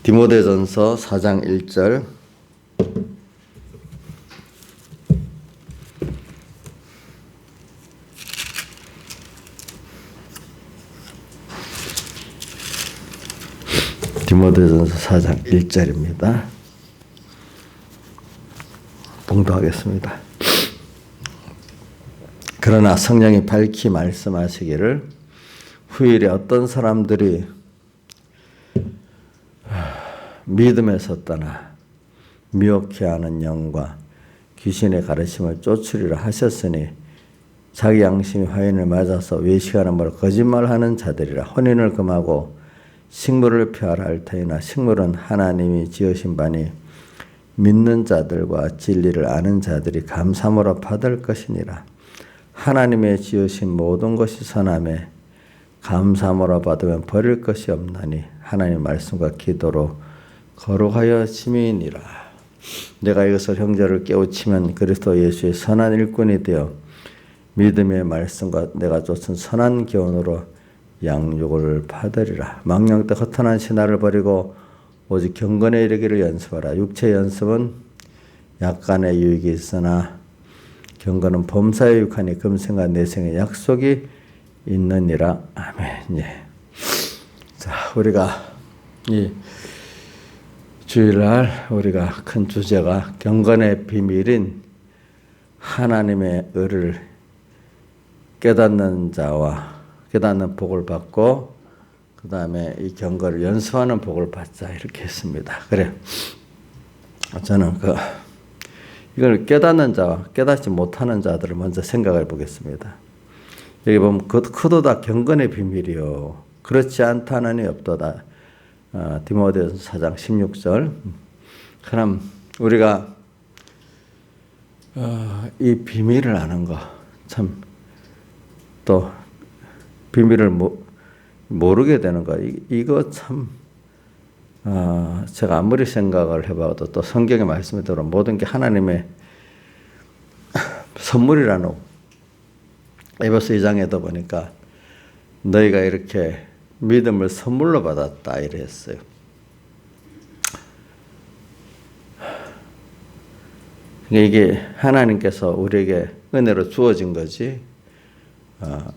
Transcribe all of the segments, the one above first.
디모데전서 4장 1절. 디모데전서 4장 1절입니다. 봉독하겠습니다. 그러나 성령이 밝히 말씀하시기를 후일에 어떤 사람들이 믿음에서 떠나 미혹해하는 영과 귀신의 가르침을 쫓으리라 하셨으니 자기 양심이 화인을 맞아서 외식하는 말 거짓말하는 자들이라. 혼인을 금하고 식물을 피하라 할 터이나 식물은 하나님이 지으신 바니 믿는 자들과 진리를 아는 자들이 감사함으로 받을 것이니라. 하나님의 지으신 모든 것이 선하매 감사함으로 받으면 버릴 것이 없나니 하나님 말씀과 기도로 거룩하여 지미니라. 내가 이것을 형제를 깨우치면 그리스도 예수의 선한 일꾼이 되어 믿음의 말씀과 내가 쫓은 선한 교훈으로 양육을 받으리라. 망령 때 허탄한 신화를 버리고 오직 경건에 이르기를 연습하라. 육체 연습은 약간의 유익이 있으나 경건은 범사에 유익하니 금생과 내생의 약속이 있느니라. 아멘. 예. 자, 우리가 이 주일날 우리가 큰 주제가 경건의 비밀인 하나님의 의를 깨닫는 자와 깨닫는 복을 받고 그 다음에 이 경건을 연습하는 복을 받자 이렇게 했습니다. 그래, 저는 이걸 깨닫는 자와 깨닫지 못하는 자들을 먼저 생각해 보겠습니다. 여기 보면 그도 다 경건의 비밀이요 그렇지 않다느니 없도다. 디모데전서 4장 16절. 그럼 우리가 이 비밀을 아는 거 참 또 비밀을 모르게 되는 거 이거 참 제가 아무리 생각을 해봐도 또 성경의 말씀에 따라 모든 게 하나님의 선물이라는 에베소 2장에도 보니까 너희가 이렇게 믿음을 선물로 받았다 이랬어요. 이게 하나님께서 우리에게 은혜로 주어진 거지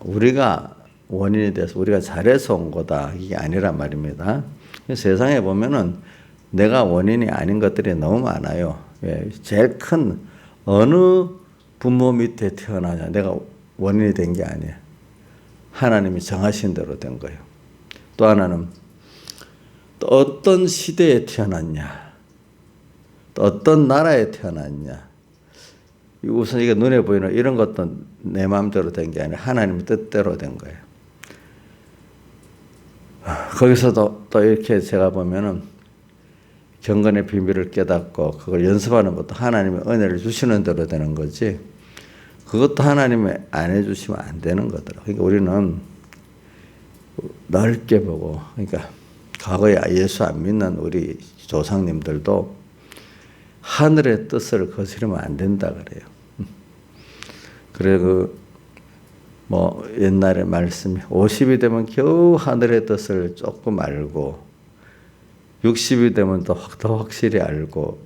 우리가 원인이 돼서 우리가 잘해서 온 거다 이게 아니란 말입니다. 세상에 보면은 내가 원인이 아닌 것들이 너무 많아요. 제일 큰 어느 부모 밑에 태어나냐 내가 원인이 된 게 아니에요. 하나님이 정하신 대로 된 거예요. 또 하나는 또 어떤 시대에 태어났냐 또 어떤 나라에 태어났냐 우선 이게 눈에 보이는 이런 것도 내 마음대로 된 게 아니라 하나님의 뜻대로 된 거예요. 거기서도 또 이렇게 제가 보면은 경건의 비밀을 깨닫고 그걸 연습하는 것도 하나님의 은혜를 주시는 대로 되는 거지 그것도 하나님이 안 해주시면 안 되는 거더라고요. 그러니까 우리는 넓게 보고 그러니까 과거에 예수 안 믿는 우리 조상님들도 하늘의 뜻을 거스르면 안 된다 그래요. 그래 옛날에 말씀이 50이 되면 겨우 하늘의 뜻을 조금 알고 60이 되면 더 확실히 알고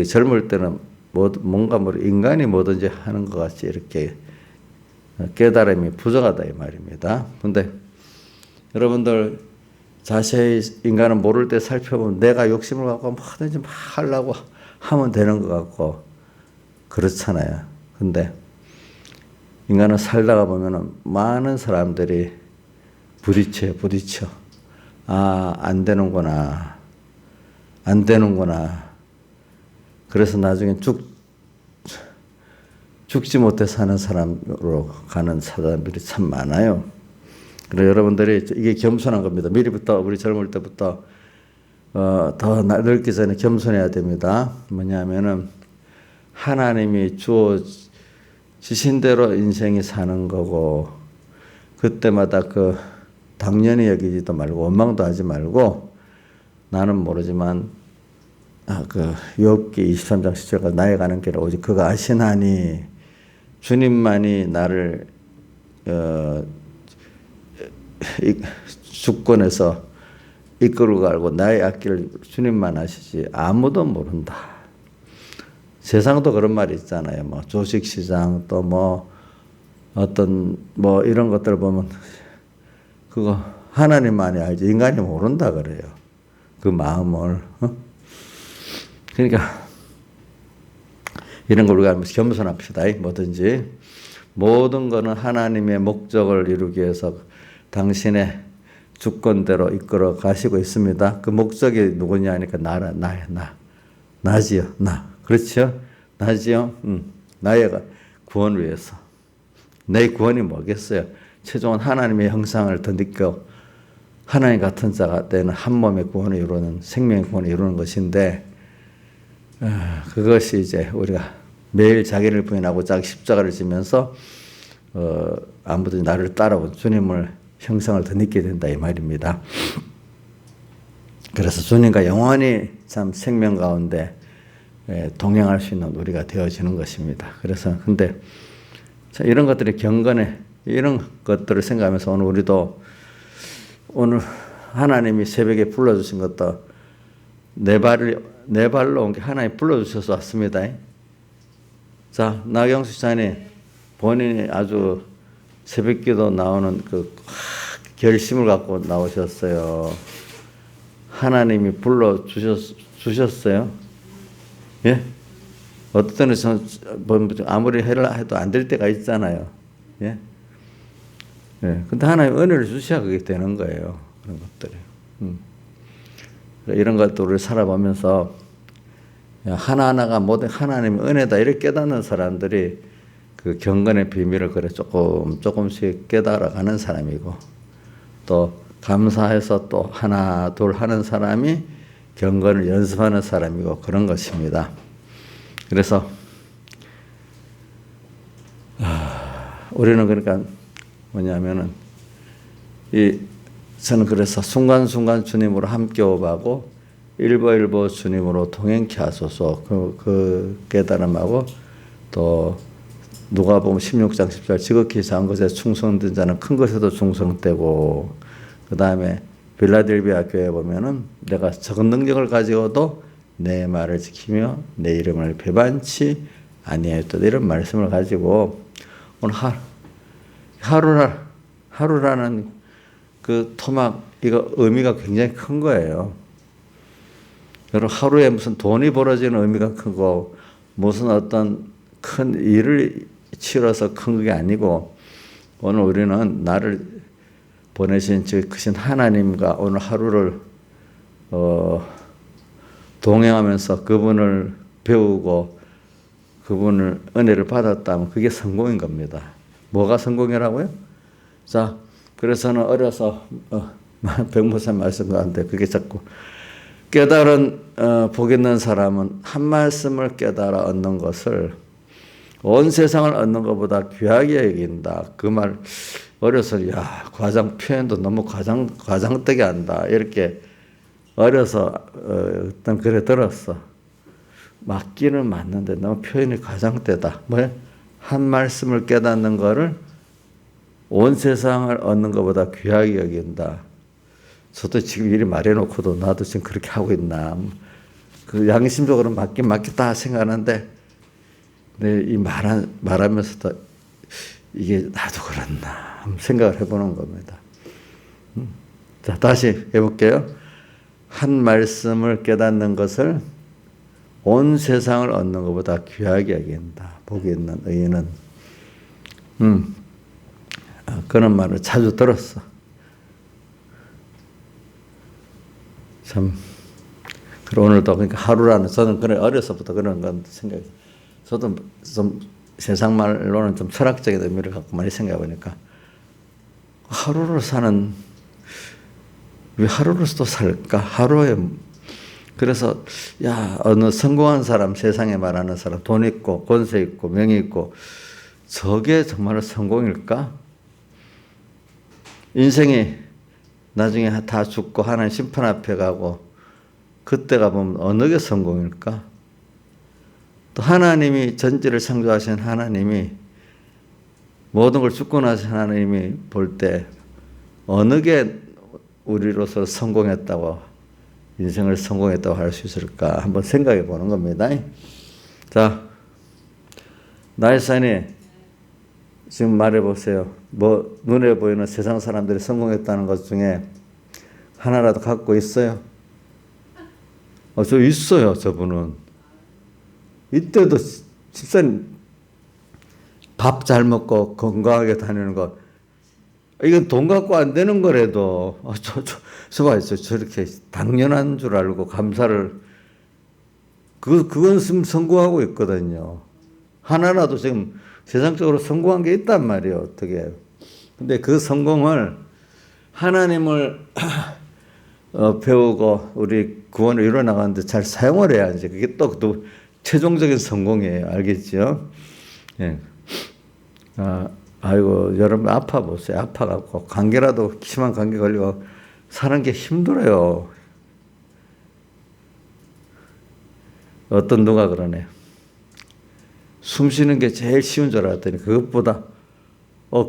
젊을 때는 뭔가 인간이 뭐든지 하는 것 같이 이렇게 깨달음이 부족하다 이 말입니다. 근데 여러분들 자세히 인간은 모를 때 살펴보면 내가 욕심을 갖고 뭐든지 막 하려고 하면 되는 것 같고 그렇잖아요. 근데 인간은 살다가 보면은 많은 사람들이 부딪혀. 안 되는구나. 그래서 나중에 죽지 못해 사는 사람으로 가는 사람들이 참 많아요. 그래서 여러분들이 이게 겸손한 겁니다. 미리부터 우리 젊을 때부터 더 늙기 전에 겸손해야 됩니다. 뭐냐면은 하나님이 주신 대로 인생이 사는 거고 그때마다 당연히 여기지도 말고 원망도 하지 말고 나는 모르지만 욥기 23장 10절까지 나의 가는 길을 오직 그가 아시나니 주님만이 나를 주권에서 이끌고 가고 나의 앞길을 주님만 아시지 아무도 모른다. 세상도 그런 말이 있잖아요. 뭐 주식시장 또 뭐 어떤 뭐 이런 것들 보면 그거 하나님만이 알지 인간이 모른다 그래요. 그 마음을. 그러니까 이런 걸 우리가 겸손합시다. 뭐든지 모든 거는 하나님의 목적을 이루기 위해서 당신의 주권대로 이끌어 가시고 있습니다. 그 목적이 누구냐 하니까 나지요. 나. 그렇죠? 나지요. 나의 구원을 위해서. 내 구원이 뭐겠어요? 최종은 하나님의 형상을 더 느껴 하나님 같은 자가 되는 한 몸의 구원을 이루는 생명의 구원을 이루는 것인데 그것이 이제 우리가 매일 자기를 부인하고 자기 십자가를 지면서 아무도 나를 따라오고 주님을 형상을 더 느끼게 된다 이 말입니다. 그래서 주님과 영원히 참 생명 가운데 동행할 수 있는 우리가 되어지는 것입니다. 그래서 근데 이런 것들이 경건에 이런 것들을 생각하면서 오늘 우리도 오늘 하나님이 새벽에 불러주신 것도 내 발로 온 게 하나님 불러주셔서 왔습니다. 자, 나경수 자님 본인이 아주 새벽기도 나오는 그 결심을 갖고 나오셨어요. 하나님이 불러주셨어요. 예? 어떤 때는 아무리 해도 안 될 때가 있잖아요. 예? 예. 근데 하나님 은혜를 주셔야 그게 되는 거예요. 그런 것들이. 이런 것들을 살아보면서 하나하나가 모든 하나님의 은혜다 이렇게 깨닫는 사람들이 그 경건의 비밀을 그래 조금씩 깨달아가는 사람이고 또 감사해서 또 하나 둘 하는 사람이 경건을 연습하는 사람이고 그런 것입니다. 그래서 우리는 그러니까 뭐냐면은 저는 그래서 순간순간 주님으로 함께 오가고 일보일보 주님으로 동행케 하소서 그 깨달음하고 또 누가 보면 16장 10절 지극히 작은 것에 충성된 자는 큰 것에도 충성되고 그 다음에 빌라델비아 교회에 보면은 내가 적은 능력을 가지고도 내 말을 지키며 내 이름을 배반치 아니하였다 이런 말씀을 가지고 오늘 하루라는 그 토막 이거 의미가 굉장히 큰 거예요. 여러분 하루에 무슨 돈이 벌어지는 의미가 크고 무슨 어떤 큰 일을 치러서 큰 게 아니고 오늘 우리는 나를 보내신 그 크신 하나님과 오늘 하루를 동행하면서 그분을 배우고 그분을 은혜를 받았다면 그게 성공인 겁니다. 뭐가 성공이라고요? 자, 그래서는 어려서 백모사님 말씀 가운데 그게 자꾸 깨달은 복 있는 사람은 한 말씀을 깨달아 얻는 것을 온 세상을 얻는 것보다 귀하게 여긴다. 그 말 어려서 과장 표현도 너무 과장되게 한다. 이렇게 어려서 어떤 글에 들었어. 맞기는 맞는데 너무 표현이 과장되다. 뭐야? 한 말씀을 깨닫는 거를 온 세상을 얻는 것보다 귀하게 여긴다. 저도 지금 이리 말해놓고도 나도 지금 그렇게 하고 있나. 그 양심적으로 맞겠다 생각하는데 이 말하면서도 이게 나도 그렇나 생각을 해보는 겁니다. 자, 다시 해볼게요. 한 말씀을 깨닫는 것을 온 세상을 얻는 것보다 귀하게 여긴다. 복이 있는 의인은 그런 말을 자주 들었어. 참. 그리고 오늘도 그러니까 하루라는 저는 그래 어려서부터 그런 건 생각이. 저도 좀 세상 말로는 좀 철학적인 의미를 갖고 많이 생각해 보니까 하루를 사는 왜 하루로서도 살까? 하루에 그래서 어느 성공한 사람 세상에 말하는 사람 돈 있고 권세 있고 명예 있고 저게 정말로 성공일까? 인생이 나중에 다 죽고 하나님 심판 앞에 가고 그때가 보면 어느 게 성공일까? 또 하나님이 전지를 창조하신 하나님이 모든 걸 주권하신 하나님이 볼 때 어느 게 우리로서 성공했다고, 인생을 성공했다고 할 수 있을까 한번 생각해 보는 겁니다. 자, 나의 사연이 지금 말해 보세요. 뭐 눈에 보이는 세상 사람들이 성공했다는 것 중에 하나라도 갖고 있어요? 저 있어요. 저분은 이때도 집사님 밥 잘 먹고 건강하게 다니는 것, 이건 돈 갖고 안 되는 거라도 저 저렇게 당연한 줄 알고 감사를, 그건 성공하고 있거든요. 하나라도 지금 세상적으로 성공한 게 있단 말이에요. 어떻게. 근데 그 성공을 하나님을 배우고 우리 구원을 이뤄나가는데 잘 사용을 해야지. 그게 또 최종적인 성공이에요. 알겠죠? 예. 아이고, 여러분 아파 보세요. 아파갖고 감기라도 심한 감기 걸리고 사는 게 힘들어요. 어떤 누가 그러네. 숨 쉬는 게 제일 쉬운 줄 알았더니 그것보다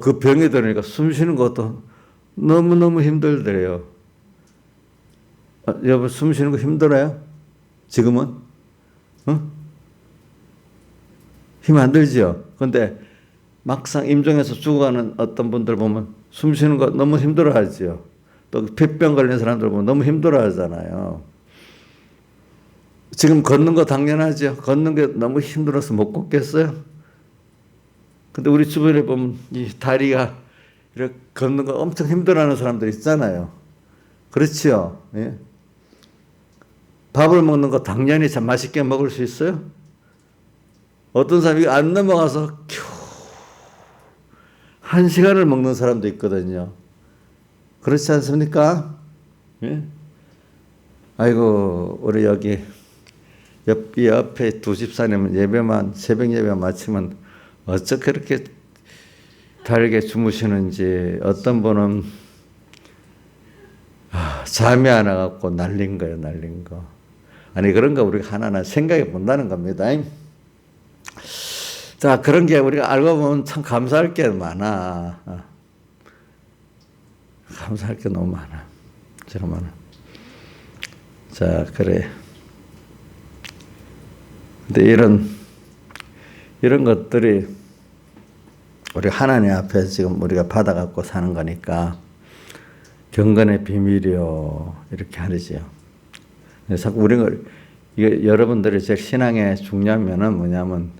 그 병이 들으니까 숨 쉬는 것도 너무너무 힘들더래요. 여러분 숨 쉬는 거 힘들어요? 지금은? 힘 안 들지요? 근데 막상 임종해서 죽어가는 어떤 분들 보면 숨 쉬는 거 너무 힘들어 하지요. 또 폐병 걸린 사람들 보면 너무 힘들어 하잖아요. 지금 걷는 거 당연하죠. 걷는 게 너무 힘들어서 못 걷겠어요? 근데 우리 주변에 보면 이 다리가 이렇게 걷는 거 엄청 힘들어하는 사람들 있잖아요. 그렇지요? 예? 밥을 먹는 거 당연히 참 맛있게 먹을 수 있어요? 어떤 사람이 안 넘어가서 한 시간을 먹는 사람도 있거든요. 그렇지 않습니까? 예? 아이고, 우리 여기 옆에 두 집사님은 새벽 예배만 마치면 어떻게 그렇게 다르게 주무시는지, 어떤 분은 잠이 안 와갖고 날린 거예요, 날린 거. 아니, 그런 거 우리가 하나하나 생각해 본다는 겁니다. 자, 그런 게 우리가 알고 보면 참 감사할 게 많아. 감사할 게 너무 많아. 정말. 자, 그래. 근데 이런 것들이 우리 하나님 앞에서 지금 우리가 받아갖고 사는 거니까 경건의 비밀이요. 이렇게 하죠. 자꾸 이게 여러분들이 제 신앙의 중요한 뭐냐면,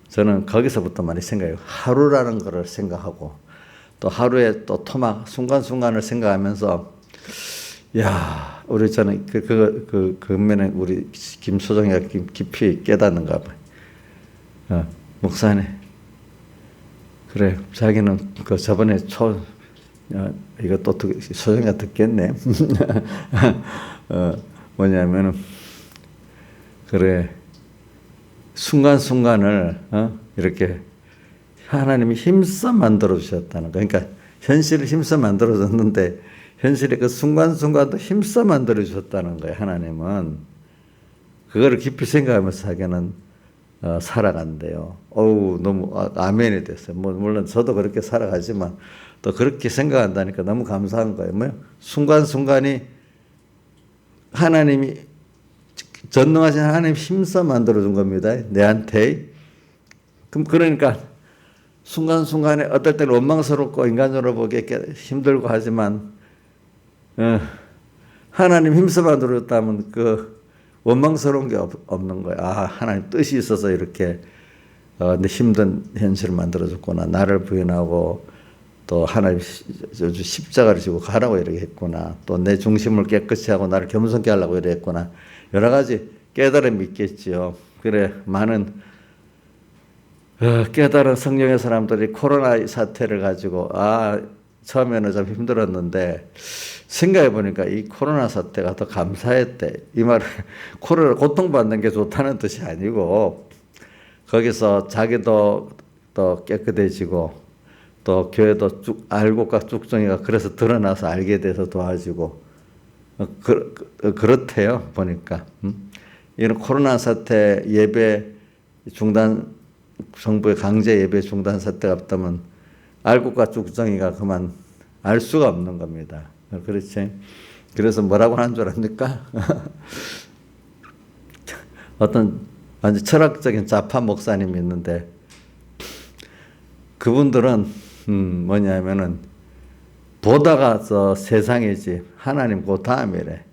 저는 거기서부터 많이 생각해요. 하루라는 것을 생각하고, 또 하루의 또 토막, 순간순간을 생각하면서, 저는 그면에 우리 김소정이가 깊이 깨닫는가 봐. 목사님. 그래, 자기는 저번에 이거 또 소정이가 듣겠네. 뭐냐면은, 그래. 순간순간을 이렇게 하나님이 힘써 만들어 주셨다는 거. 그러니까 현실을 힘써 만들어 줬는데 현실의 그 순간순간도 힘써 만들어 주셨다는 거예요. 하나님은 그거를 깊이 생각하면서 자기는 살아간대요. 너무 아멘이 됐어요. 물론 저도 그렇게 살아가지만 또 그렇게 생각한다니까 너무 감사한 거예요. 순간순간이 하나님이 전능하신 하나님 힘써 만들어준 겁니다. 내한테. 그러니까 순간순간에 어떨 때는 원망스럽고 인간적으로 보기에 힘들고 하지만 하나님 힘써 만들어줬다면 그 원망스러운 게 없는 거예요. 하나님 뜻이 있어서 이렇게 내 힘든 현실을 만들어줬구나. 나를 부인하고 또 하나님 십자가를 지고 가라고 이렇게 했구나. 또 내 중심을 깨끗이 하고 나를 겸손케 하려고 이렇게 했구나. 여러 가지 깨달음이 있겠지요. 그래, 많은 깨달은 성령의 사람들이 코로나 사태를 가지고 처음에는 좀 힘들었는데 생각해 보니까 이 코로나 사태가 더 감사했대. 이 말은 코로나 고통받는 게 좋다는 뜻이 아니고 거기서 자기도 또 깨끗해지고 또 교회도 알고가 쭉정이가 그래서 드러나서 알게 돼서 도와지고 그렇대요. 보니까 이런 코로나 사태 예배 중단, 정부의 강제 예배 중단 사태가 없다면 알고가 쭉정이가 그만 알 수가 없는 겁니다. 그렇지. 그래서 뭐라고 하는 줄 압니까? 어떤 완전 철학적인 좌파 목사님이 있는데 그분들은 뭐냐면은 보다가 저 세상이지 하나님 그 다음이래.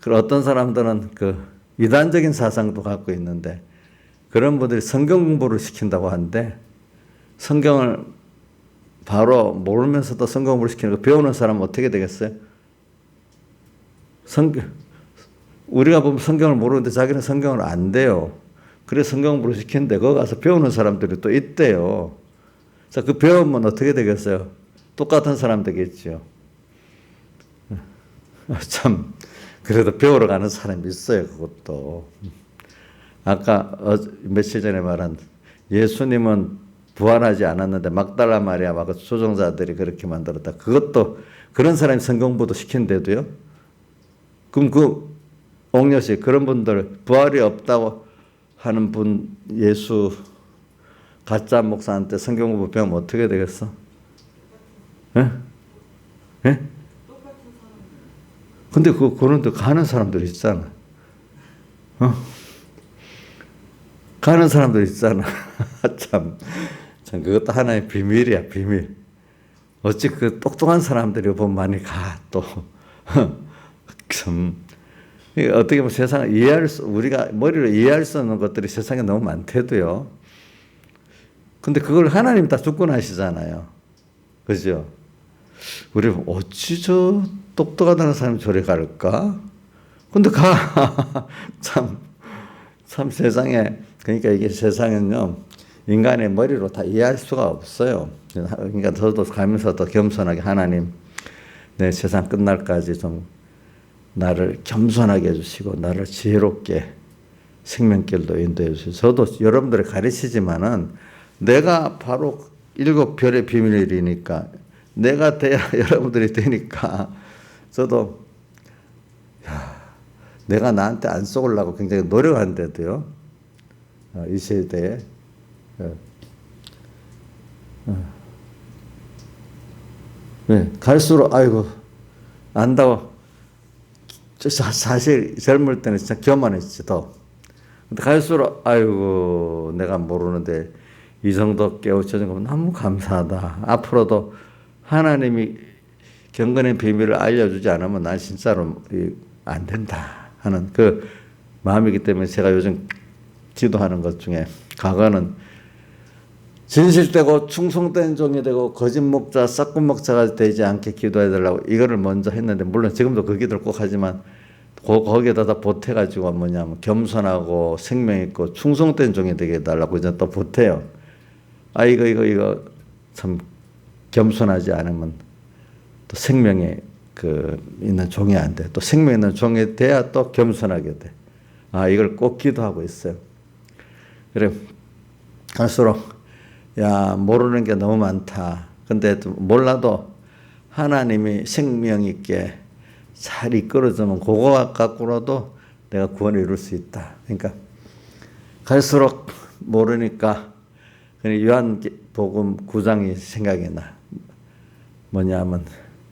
그리고 어떤 사람들은 그 이단적인 사상도 갖고 있는데 그런 분들이 성경 공부를 시킨다고 하는데 성경을 바로 모르면서도 성경 공부를 시키는 거 배우는 사람은 어떻게 되겠어요? 우리가 보면 성경을 모르는데 자기는 성경을 안 돼요. 그래서 성경 공부를 시키는데 거기 가서 배우는 사람들이 또 있대요. 그래서 그 배우면 어떻게 되겠어요? 똑같은 사람 되겠죠. 참 그래도 배우러 가는 사람이 있어요. 그것도. 아까 며칠 전에 말한 예수님은 부활하지 않았는데 막달라 마리아와 그 조종자들이 그렇게 만들었다. 그것도 그런 사람이 성경보도 시킨데도요. 그럼 그 옥녀씨 그런 분들 부활이 없다고 하는 분 예수 가짜 목사한테 성경 공부 배우면 어떻게 되겠어? 예? 예? 근데 그런데 가는 사람들 있잖아. 가는 사람들 있잖아. 참 그것도 하나의 비밀이야, 비밀. 어찌 그 똑똑한 사람들이 보면 많이 가, 또. 참. 어떻게 보면 세상을 우리가 머리로 이해할 수 없는 것들이 세상에 너무 많대도요. 근데 그걸 하나님 다 주권하시잖아요. 그죠? 우리 어찌 저 똑똑하다는 사람이 저리 갈까? 근데 참 세상에, 그러니까 이게 세상은요, 인간의 머리로 다 이해할 수가 없어요. 그러니까 저도 가면서도 겸손하게 하나님, 내 세상 끝날까지 좀 나를 겸손하게 해주시고, 나를 지혜롭게 생명길도 인도해 주시고, 저도 여러분들을 가르치지만은 내가 바로 7별의 비밀이니까, 내가 돼야 여러분들이 되니까, 저도, 내가 나한테 안 쏘으려고 굉장히 노력하는데도요, 이 시대에, 네, 갈수록, 아이고, 안다고. 사실 젊을 때는 진짜 교만했지, 더. 근데 갈수록, 아이고, 내가 모르는데 이 정도 깨우쳐진 거 너무 감사하다. 앞으로도 하나님이 경건의 비밀을 알려주지 않으면 난 진짜로 안 된다 하는 그 마음이기 때문에 제가 요즘 기도하는 것 중에 과거는 진실되고 충성된 종이 되고 거짓 목자, 싹군 목자가 되지 않게 기도해 달라고 이거를 먼저 했는데, 물론 지금도 그 기도를 꼭 하지만 거기에다 보태가지고 뭐냐면 겸손하고 생명 있고 충성된 종이 되게 해달라고 이제 또 보태요. 아, 이거 참 겸손하지 않으면 또 생명에 있는 종이 안 돼. 또 생명 있는 종이 돼야 또 겸손하게 돼. 아, 이걸 꼭 기도하고 있어요. 그래, 갈수록 야, 모르는 게 너무 많다. 근데 몰라도 하나님이 생명 있게 잘 이끌어주면 그거 갖고라도 내가 구원을 이룰 수 있다. 그러니까 갈수록 모르니까 요한복음 9장이 생각이 나. 뭐냐면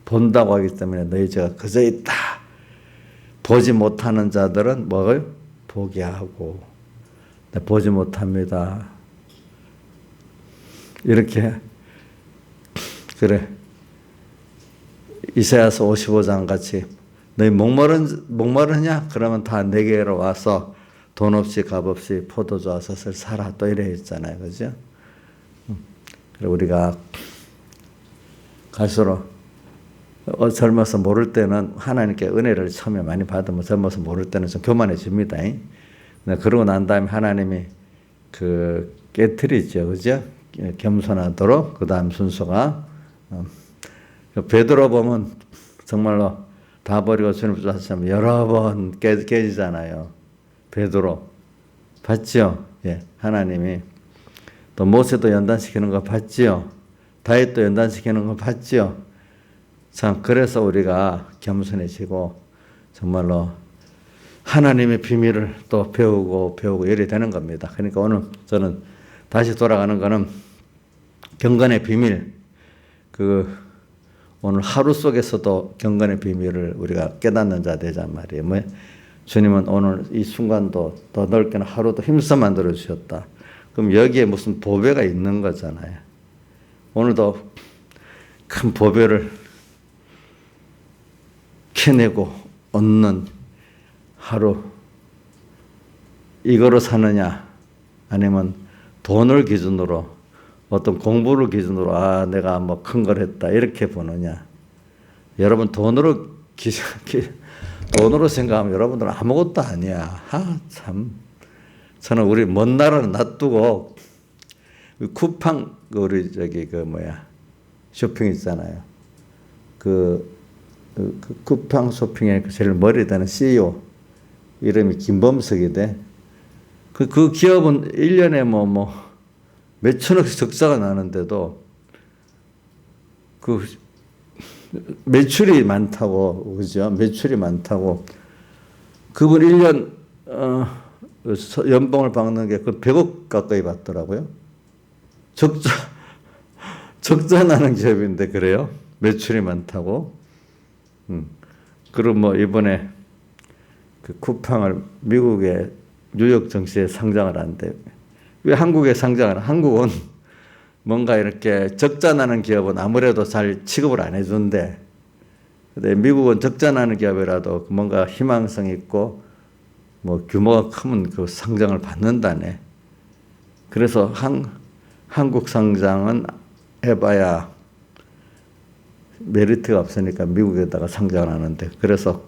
본다고 하기 때문에 너희 죄가 그저 있다. 보지 못하는 자들은 뭘 보게 하고, 보지 못합니다. 이렇게 그래. 이사야서 55장 같이 너희 목마르냐? 그러면 다 내게로 와서 돈 없이 값 없이 포도주 와서를 사라. 또 이래 있잖아요. 그죠? 그리고 우리가 갈수록 젊어서 모를 때는 하나님께 은혜를 처음에 많이 받으면 젊어서 모를 때는 좀 교만해집니다. 그러고 난 다음에 하나님이 깨트리죠. 그죠? 겸손하도록 그 다음 순서가 베드로 보면 정말로 다 버리고 주님 붙잡으면 여러 번 깨지잖아요. 베드로 봤죠? 예, 하나님이 또 모세도 연단시키는 거 봤지요? 다윗도 연단시키는 거 봤지요? 참 그래서 우리가 겸손해지고 정말로 하나님의 비밀을 또 배우고 이래 되는 겁니다. 그러니까 오늘 저는 다시 돌아가는 거는 경건의 비밀, 오늘 하루 속에서도 경건의 비밀을 우리가 깨닫는 자 되자 말이에요. 뭐 주님은 오늘 이 순간도 더 넓게는 하루도 힘써 만들어 주셨다. 그럼 여기에 무슨 보배가 있는 거잖아요. 오늘도 큰 보배를 캐내고 얻는 하루, 이거로 사느냐 아니면 돈을 기준으로 어떤 공부를 기준으로 내가 뭐 큰 걸 했다 이렇게 보느냐. 여러분 돈으로 생각하면 여러분들은 아무것도 아니야. 참. 저는 우리 먼 나라는 놔두고 쿠팡 우리 쇼핑 있잖아요. 그 쿠팡 쇼핑의 제일 머리 되는 CEO 이름이 김범석인데 그 기업은 1년에 몇천억씩 적자가 나는데도 그 매출이 많다고, 그죠? 매출이 많다고. 그분 1년, 연봉을 받는 게 그 100억 가까이 받더라고요. 적자 나는 기업인데, 그래요? 매출이 많다고. 그리고 이번에 그 쿠팡을 미국의 뉴욕 증시에 상장을 한대. 왜 한국에 상장을? 한국은 뭔가 이렇게 적자 나는 기업은 아무래도 잘 취급을 안 해준대. 근데 미국은 적자 나는 기업이라도 뭔가 희망성 있고 규모가 크면 그 상장을 받는다네. 그래서 한국 상장은 해봐야 메리트가 없으니까 미국에다가 상장을 하는데 그래서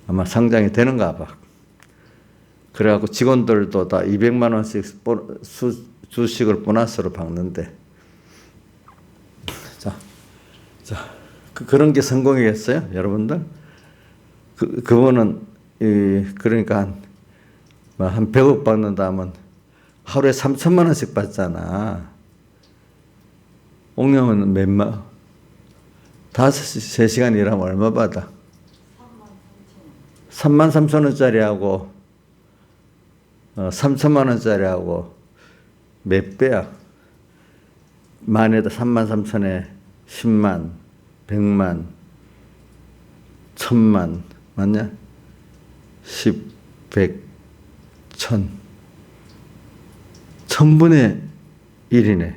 아마 상장이 되는가 봐. 그래갖고 직원들도 다 200만 원씩 주식을 보너스로 받는데, 그런 게 성공이겠어요, 여러분들? 그분은 그러니까 한 100억 받는다면 하루에 3천만 원씩 받잖아. 옥령은 몇만? 3시간 일하면 얼마 받아? 3만 3천 원짜리하고 3천만 원짜리하고 몇 배야? 만에다 3만 3천에 10만, 100만, 1000만, 맞냐? 10, 100, 1000. 1000분의 1이네.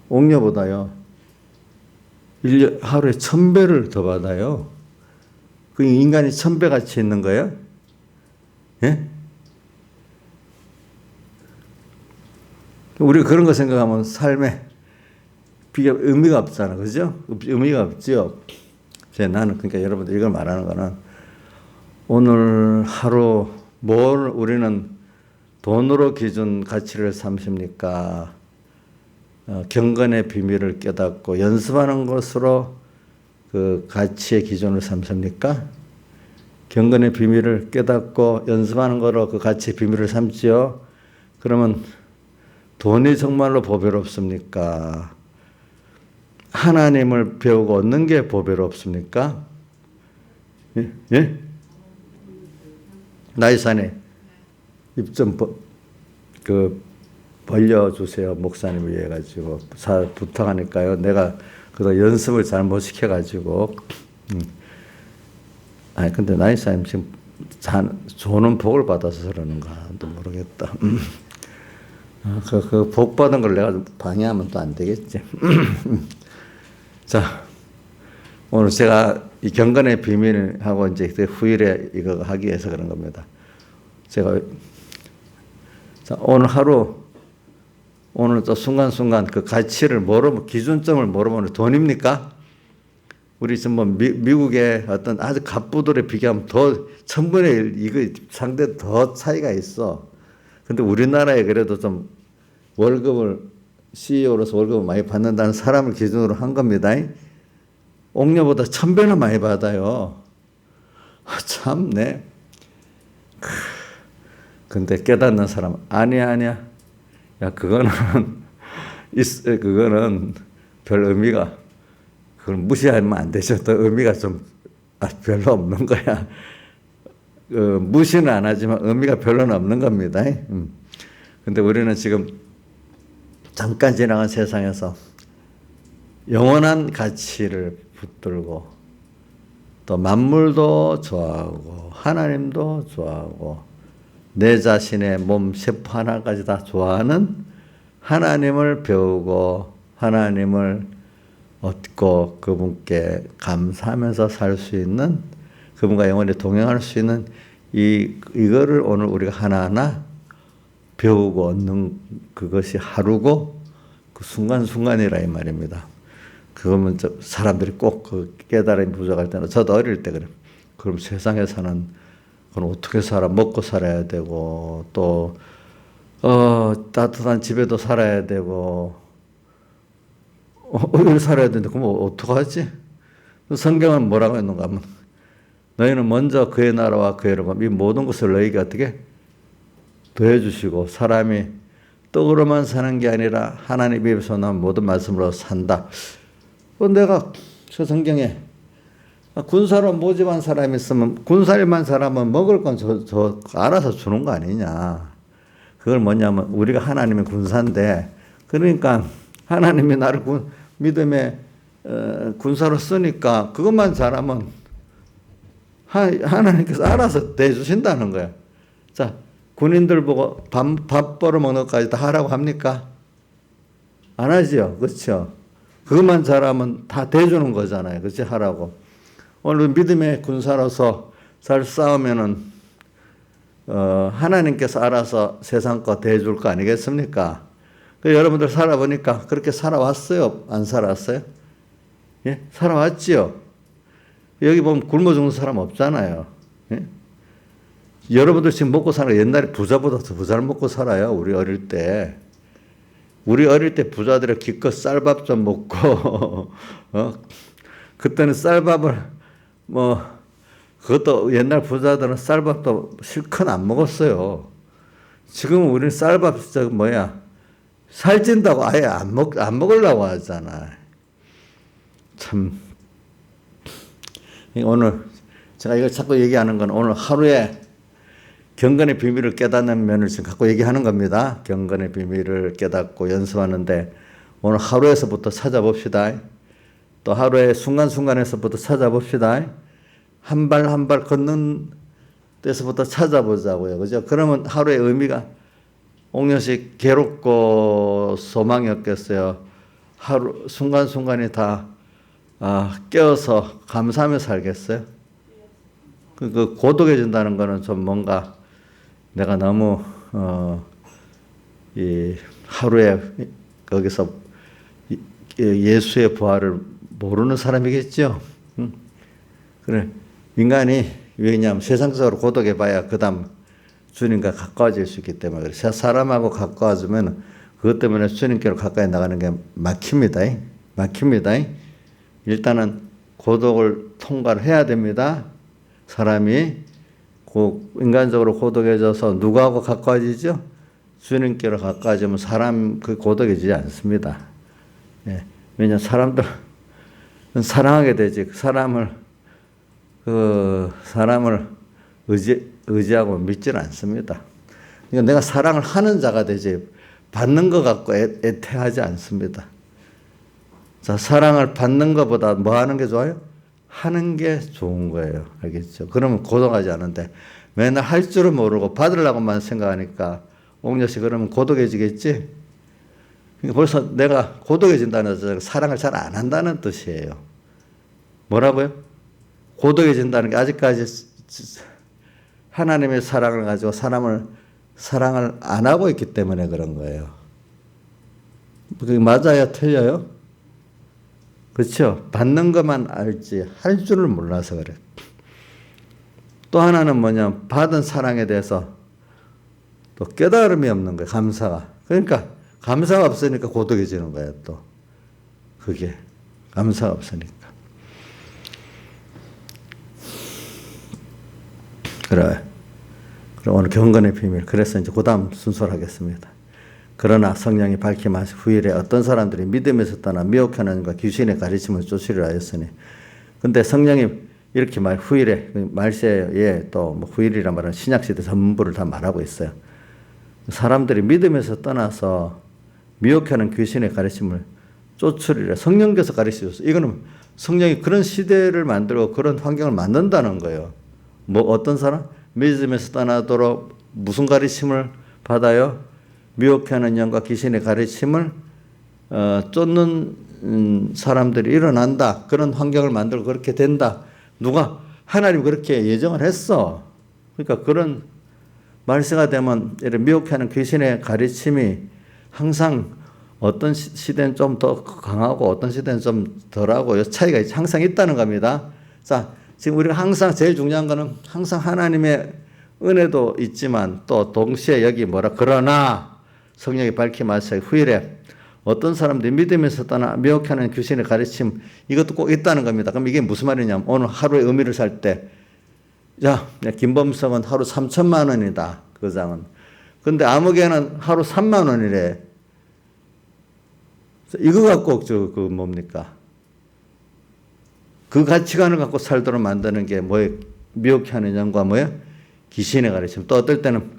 옥녀보다요. 하루에 1000배를 더 받아요. 그 인간이 1000배 가치 있는 거예요? 예? 우리가 그런 거 생각하면 삶에 의미가 없잖아. 그죠? 의미가 없죠. 나는 그러니까 여러분들 이걸 말하는 거는 오늘 하루 뭘 우리는 돈으로 기준 가치를 삼십니까? 경건의 비밀을 깨닫고 연습하는 것으로 그 가치의 기준을 삼습니까? 경건의 비밀을 깨닫고 연습하는 거로 그 가치의 비밀을 삼지요. 그러면 돈이 정말로 보배롭습니까? 하나님을 배우고 얻는 게 보배롭습니까? 예? 나이산에 입 좀 벌려주세요. 목사님을 위해 가지고 부탁하니까요. 내가 그래서 연습을 잘 못 시켜가지고. 근데 나이사님 지금 좋은 복을 받아서 그러는가도 모르겠다. 그 복 받은 걸 내가 방해하면 또 안 되겠지. 자, 오늘 제가 이 경건의 비밀하고 이제 후일에 이거 하기 위해서 그런 겁니다. 제가 오늘 하루, 오늘 또 순간순간 그 가치를 기준점을 모르면 돈입니까? 우리 지금 미국의 어떤 아주 갑부들에 비교하면 더 1000분의 1, 이거 상대 더 차이가 있어. 근데 우리나라에 그래도 좀 CEO로서 월급을 많이 받는다는 사람을 기준으로 한 겁니다. 옥녀보다 1000배나 많이 받아요. 참네. 근데 깨닫는 사람, 아니야. 야, 그거는 별 의미가, 그걸 무시하면 안 되죠. 또 의미가 좀 별로 없는 거야. 무시는 안 하지만 의미가 별로는 없는 겁니다. 근데 우리는 지금 잠깐 지나간 세상에서 영원한 가치를 붙들고 또 만물도 좋아하고 하나님도 좋아하고 내 자신의 몸 세포 하나까지 다 좋아하는 하나님을 배우고 하나님을 얻고 그분께 감사하면서 살 수 있는 그분과 영원히 동행할 수 있는 이거를 오늘 우리가 하나하나 배우고 얻는 그것이 하루고 그 순간순간이라 이 말입니다. 그러면 사람들이 꼭 그 깨달음이 부족할 때는 저도 어릴 때 그래. 그럼 세상에서는 그럼 어떻게 살아? 먹고 살아야 되고 또 따뜻한 집에도 살아야 되고 어디를 살아야 되는데 그럼 어떡하지? 성경은 뭐라고 했는가 하면 너희는 먼저 그의 나라와 그의 의를 이 모든 것을 너희에게 어떻게 더해 주시고 사람이 떡으로만 사는 게 아니라 하나님 입에서 나온 모든 말씀으로 산다. 내가 저 성경에 군사로 모집한 사람이 있으면 군사일만 사람은 먹을 건 저 알아서 주는 거 아니냐. 그걸 뭐냐면 우리가 하나님의 군사인데 그러니까 하나님이 나를 믿음의 군사로 쓰니까 그것만 잘하면 하나님께서 알아서 대주신다는 거야. 자, 군인들 보고 밥 벌어먹는 것까지 다 하라고 합니까? 안 하지요. 그렇죠? 그것만 잘하면 다 대주는 거잖아요. 그렇지? 하라고. 오늘 믿음의 군사로서 잘 싸우면은 하나님께서 알아서 세상 거 대줄 거 아니겠습니까? 여러분들 살아보니까 그렇게 살아왔어요? 안 살아왔어요? 예? 살아왔지요? 여기 보면 굶어 죽는 사람 없잖아요. 예? 여러분들 지금 먹고 사는 옛날에 부자보다 더 부자를 먹고 살아요. 우리 어릴 때. 우리 어릴 때 부자들은 기껏 쌀밥 좀 먹고 그때는 쌀밥을 그것도 옛날 부자들은 쌀밥도 실컷 안 먹었어요. 지금은 우리는 쌀밥 살찐다고 아예 안 먹으려고 하잖아. 참 오늘 제가 이걸 자꾸 얘기하는 건 오늘 하루에 경건의 비밀을 깨닫는 면을 지금 갖고 얘기하는 겁니다. 경건의 비밀을 깨닫고 연습하는데 오늘 하루에서부터 찾아봅시다. 또 하루의 순간순간에서부터 찾아봅시다. 한 발 한 발 걷는 데서부터 찾아보자고요. 그죠? 그러면 하루의 의미가 옥녀씨 괴롭고 소망이 없겠어요. 하루 순간순간이 다 깨어서 감사하며 살겠어요? 그 고독해진다는 거는 좀 뭔가 내가 너무 이 하루에 거기서 예수의 부활을 모르는 사람이겠죠. 그래 인간이 왜냐하면 세상적으로 고독해봐야 그다음 주님과 가까워질 수 있기 때문에 그래. 사람하고 가까워지면 그것 때문에 주님께로 가까이 나가는 게 막힙니다. 막힙니다. 일단은 고독을 통과를 해야 됩니다. 사람이 인간적으로 고독해져서 누구하고 가까워지죠? 주님께로 가까워지면 사람 고독해지지 않습니다. 예. 왜냐하면 사람들은 사랑하게 되지. 사람을 의지하고 믿지는 않습니다. 그러니까 내가 사랑을 하는 자가 되지 받는 것 갖고 애태하지 않습니다. 자, 사랑을 받는 것보다 뭐 하는 게 좋아요? 하는 게 좋은 거예요. 알겠죠? 그러면 고독하지 않은데 맨날 할 줄은 모르고 받으려고만 생각하니까 옥녀씨 그러면 고독해지겠지? 그러니까 벌써 내가 고독해진다는 것은 사랑을 잘 안 한다는 뜻이에요. 뭐라고요? 고독해진다는 게 아직까지 하나님의 사랑을 가지고 사랑을 안 하고 있기 때문에 그런 거예요. 그게 맞아요? 틀려요? 그렇죠? 받는 것만 알지 할 줄을 몰라서 그래. 또 하나는 뭐냐면 받은 사랑에 대해서 또 깨달음이 없는 거예요. 감사가. 그러니까 감사가 없으니까 고독해지는 거예요. 또 그게 감사가 없으니까. 그래. 그럼 오늘 경건의 비밀. 그래서 이제 그 다음 순서를 하겠습니다. 그러나 성령이 밝힘하신 후일에 어떤 사람들이 믿음에서 떠나 미혹하는 하나님과 귀신의 가르침을 쫓으려 하였으니. 근데 성령이 이렇게 후일에 말세에 또 뭐 후일이란 말은 신약시대 전부를 다 말하고 있어요. 사람들이 믿음에서 떠나서 미혹하는 귀신의 가르침을 쫓으리라. 성령께서 가르치셨어요. 이거는 성령이 그런 시대를 만들고 그런 환경을 만든다는 거예요. 뭐 어떤 사람? 믿음에서 떠나도록 무슨 가르침을 받아요? 미혹하는 영과 귀신의 가르침을 쫓는 사람들이 일어난다. 그런 환경을 만들고 그렇게 된다. 누가? 하나님 그렇게 예정을 했어. 그러니까 그런 말세가 되면 이런 미혹하는 귀신의 가르침이 항상 어떤 시대는 좀 더 강하고 어떤 시대는 좀 덜하고 차이가 항상 있다는 겁니다. 자, 지금 우리가 항상 제일 중요한 거는 항상 하나님의 은혜도 있지만 또 동시에 여기 그러나 성령이 밝히 말씀하신 후일에 어떤 사람들이 믿음에서 떠나 미혹하는 귀신의 가르침 이것도 꼭 있다는 겁니다. 그럼 이게 무슨 말이냐면 오늘 하루의 의미를 살 때 자, 김범석은 하루 3천만 원이다. 그 장은. 근데 아무개는 하루 3만 원이래. 이거 갖고 뭡니까? 그 가치관을 갖고 살도록 만드는 게 뭐예요? 미혹해 하는 영과 뭐예요? 귀신의 가르침. 또 어떨 때는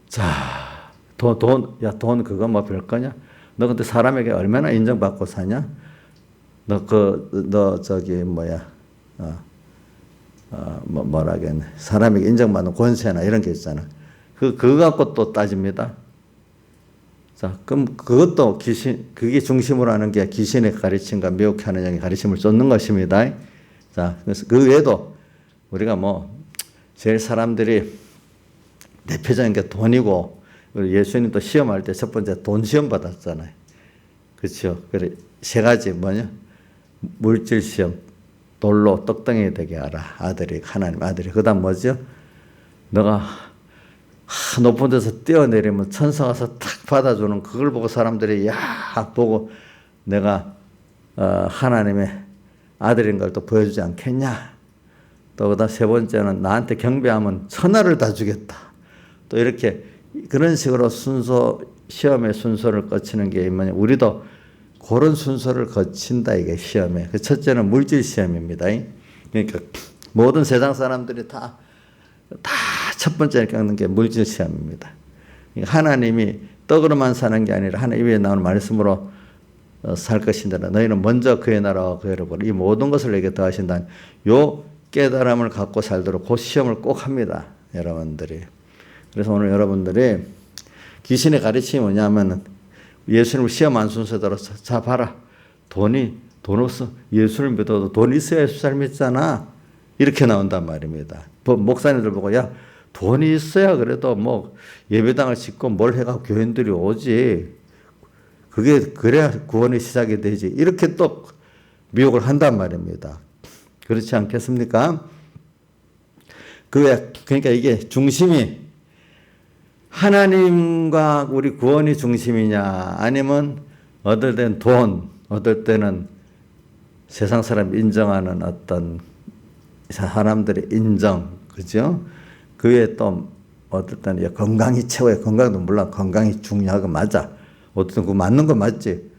자, 돈 그거 뭐 별거냐? 너 근데 사람에게 얼마나 인정받고 사냐? 뭐라겠네. 사람에게 인정받는 권세나 이런 게 있잖아. 그거 갖고 또 따집니다. 자, 그럼 그것도 그게 중심으로 하는 게 귀신의 가르침과 미혹해 하는 영의 가르침을 쫓는 것입니다. 자, 그래서 그 외에도 우리가 제일 사람들이 대표적인 게 돈이고, 예수님도 시험할 때 첫 번째 돈 시험 받았잖아요. 그렇죠? 그래, 세 가지 뭐냐? 물질 시험, 돌로 떡덩이 되게 하라. 하나님 아들이. 그 다음 뭐죠? 너가 높은 데서 뛰어내리면 천사가 와서 탁 받아주는 그걸 보고 사람들이 보고 내가 하나님의 아들인 걸 또 보여주지 않겠냐. 또 그다음 세 번째는 나한테 경배하면 천하를 다 주겠다. 또 이렇게 그런 식으로 시험의 순서를 거치는 게 뭐냐. 우리도 그런 순서를 거친다 이게 시험에. 그 첫째는 물질 시험입니다. 그러니까 모든 세상 사람들이 다 첫 번째 겪는 게 물질 시험입니다. 하나님이 떡으로만 사는 게 아니라 하나님 위에 나오는 말씀으로 살 것인데 너희는 먼저 그의 나라와 그의 의를 보라. 이 모든 것을 내게 더하신다는 요 깨달음을 갖고 살도록 그 시험을 꼭 합니다. 여러분들이. 그래서 오늘 여러분들이 귀신의 가르침이 뭐냐면 예수님을 시험한 순서대로 자 봐라. 돈 없어. 예수를 믿어도 돈 있어야 예수 잘 믿잖아. 이렇게 나온단 말입니다. 목사님들 보고 돈이 있어야 그래도 예배당을 짓고 뭘 해갖고 교인들이 오지. 그래야 구원의 시작이 되지. 이렇게 또 미혹을 한단 말입니다. 그렇지 않겠습니까? 그러니까 이게 중심이 하나님과 우리 구원이 중심이냐, 아니면 어떨 때는 돈, 어떨 때는 세상 사람이 인정하는 어떤 사람들의 인정, 그죠? 그 외에 또 어떨 때는 건강이 최고예요. 건강도 물론 건강이 중요하고 맞아. 어떤 그 맞는 거 맞지.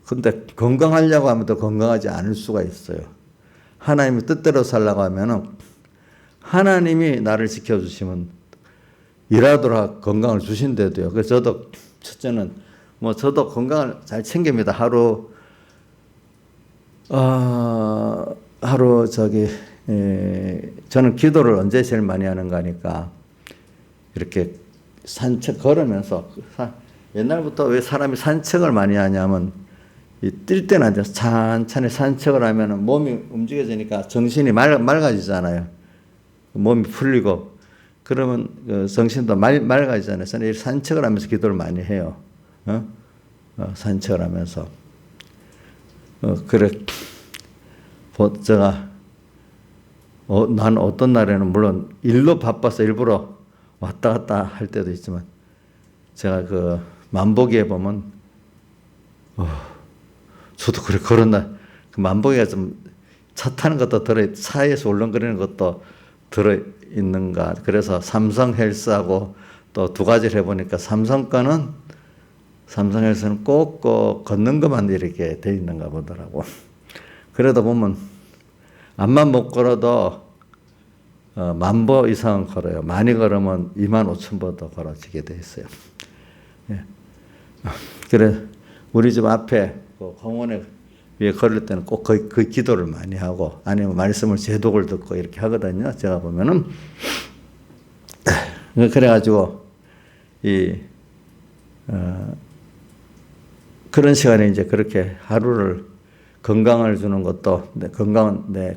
근데 건강하려고 하면 더 건강하지 않을 수가 있어요. 하나님의 뜻대로 살려고 하면은 하나님이 나를 지켜주시면 일하더라 건강을 주신대도요. 그래서 저도 첫째는 저도 건강을 잘 챙깁니다. 하루 저는 기도를 언제 제일 많이 하는가 하니까 이렇게 산책 걸으면서 옛날부터 왜 사람이 산책을 많이 하냐면 뛸 때는 앉아서 천천히 산책을 하면 몸이 움직여지니까 정신이 맑아지잖아요. 몸이 풀리고 그러면 정신도 맑아지잖아요. 저는 산책을 하면서 기도를 많이 해요. 산책을 하면서 그래 제가 난 어떤 날에는 물론 일로 바빠서 일부러 왔다 갔다 할 때도 있지만 제가 만보기에 보면 저도 그래 그런 날 만보기가 좀 차 타는 것도 차에서 울렁거리는 것도 들어있는가. 그래서 삼성 헬스하고 또 두 가지를 해보니까 삼성 헬스는 꼭 걷는 것만 이렇게 돼 있는가 보더라고. 그러다 보면 암만 못 걸어도 10,000보 이상은 걸어요. 많이 걸으면 25,000보도 걸어지게 돼 있어요. 예. 그래 우리 집 앞에 그 공원에 위에 걸을 때는 꼭 그 기도를 많이 하고 아니면 말씀을 제독을 듣고 이렇게 하거든요. 제가 보면은 그래가지고 그런 시간에 이제 그렇게 하루를 건강을 주는 것도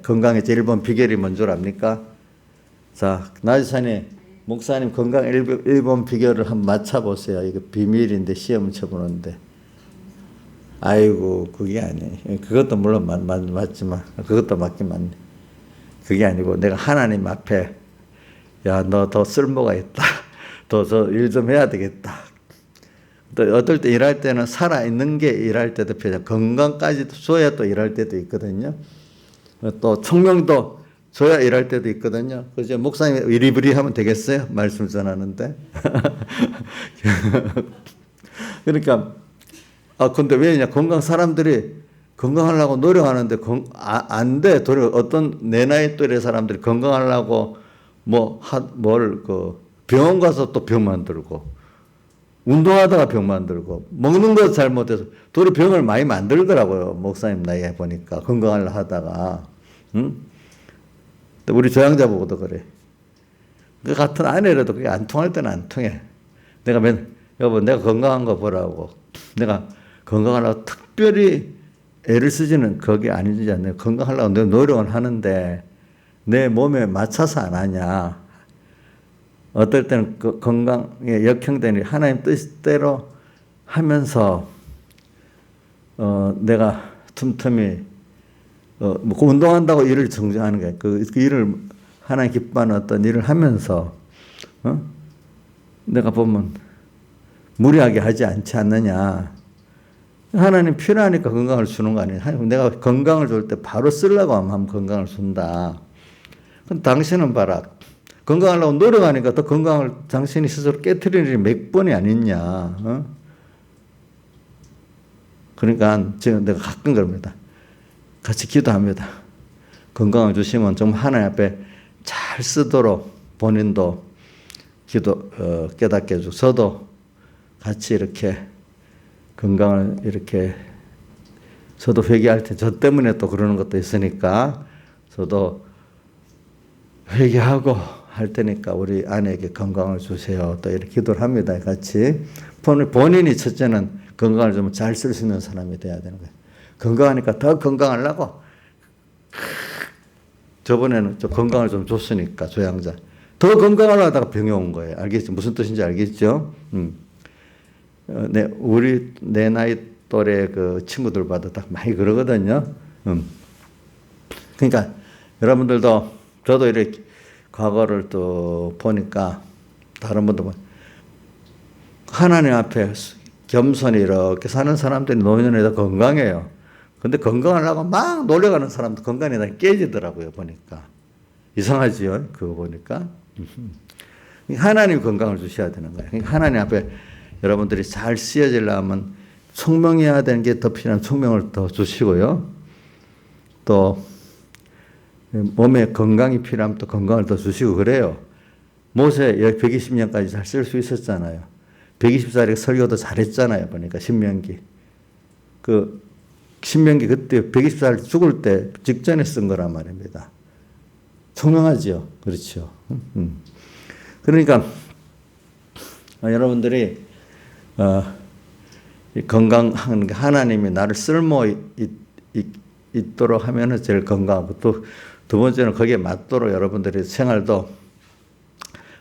건강의 제일 번 비결이 뭔 줄 압니까? 자, 나지산이 목사님 건강 1번 비결을 한번 맞춰보세요. 이거 비밀인데 시험 쳐보는데. 아이고, 그게 아니에요. 그것도 물론 맞지만, 그것도 맞긴 맞네. 그게 아니고, 내가 하나님 앞에, 야, 너 더 쓸모가 있다. 더 일 좀 해야 되겠다. 또 어떨 때 일할 때는 살아있는 게 일할 때도 필요해요. 건강까지 줘야 또 일할 때도 있거든요. 또 청명도 줘야 일할 때도 있거든요. 그죠? 목사님이 이리부리 하면 되겠어요? 말씀 전하는데. 그러니까, 근데 왜냐? 사람들이 건강하려고 노력하는데, 안 돼. 어떤 내 나이 또래 사람들이 건강하려고 병원 가서 또 병 만들고, 운동하다가 병 만들고, 먹는 거 잘못해서, 도리 병을 많이 만들더라고요. 목사님 나이에 보니까. 건강하려고 하다가. 응? 우리 조양자 보고도 그래. 그 같은 아내라도 그게 안 통할 때는 안 통해. 여보, 내가 건강한 거 보라고. 내가 건강하려고 특별히 애를 쓰지는 그게 아니지 않나요? 건강하려고 내가 노력을 하는데 내 몸에 맞춰서 안 하냐. 어떨 때는 그 건강에 역행되니 하나님 뜻대로 하면서 내가 틈틈이 운동한다고 일을 정지하는 게 그 일을 하나님 기뻐하는 어떤 일을 하면서 내가 보면 무리하게 하지 않지 않느냐. 하나님 필요하니까 건강을 주는 거 아니에요. 내가 건강을 줄 때 바로 쓰려고 하면 건강을 준다. 그럼 당신은 봐라. 건강하려고 노력하니까 더 건강을 당신이 스스로 깨트리는 일이 몇 번이 아니냐. 그러니까 지금 내가 가끔 그럽니다. 같이 기도합니다. 건강을 주시면 정말 하나님 앞에 잘 쓰도록 본인도 깨닫게 해주고 저도 같이 이렇게 건강을 이렇게 저도 회개할 때 저 때문에 또 그러는 것도 있으니까 저도 회개하고 할 테니까 우리 아내에게 건강을 주세요. 또 이렇게 기도를 합니다. 같이. 본인이 첫째는 건강을 좀 잘 쓸 수 있는 사람이 돼야 되는 거예요. 건강하니까 더 건강하려고. 저번에는 좀 건강을 좀 줬으니까, 조양자. 더 건강을 하다가 병이 온 거예요. 알겠죠? 무슨 뜻인지 알겠죠? 내 나이 또래 그 친구들과도 딱 많이 그러거든요. 그러니까 여러분들도 저도 이렇게 과거를 또 보니까 다른 분도 보니까 하나님 앞에 겸손히 이렇게 사는 사람들이 노년에도 건강해요. 근데 건강하려고 막 노력하는 사람도 건강이 다 깨지더라고요, 보니까. 이상하지요, 그거 보니까. 하나님 건강을 주셔야 되는 거예요. 그러니까 하나님 앞에 여러분들이 잘 쓰여지려면 총명해야 되는 게 더 필요한 총명을 더 주시고요. 또 몸에 건강이 필요하면 또 건강을 더 주시고 그래요. 모세 120년까지 잘 쓸 수 있었잖아요. 120살에 설교도 잘했잖아요. 보니까 신명기. 신명기 그때 120살 죽을 때 직전에 쓴 거란 말입니다. 총명하지요. 그렇죠. 그러니까 여러분들이 건강한 게 하나님이 나를 쓸모 있도록 하면은 제일 건강하고 또 두 번째는 거기에 맞도록 여러분들의 생활도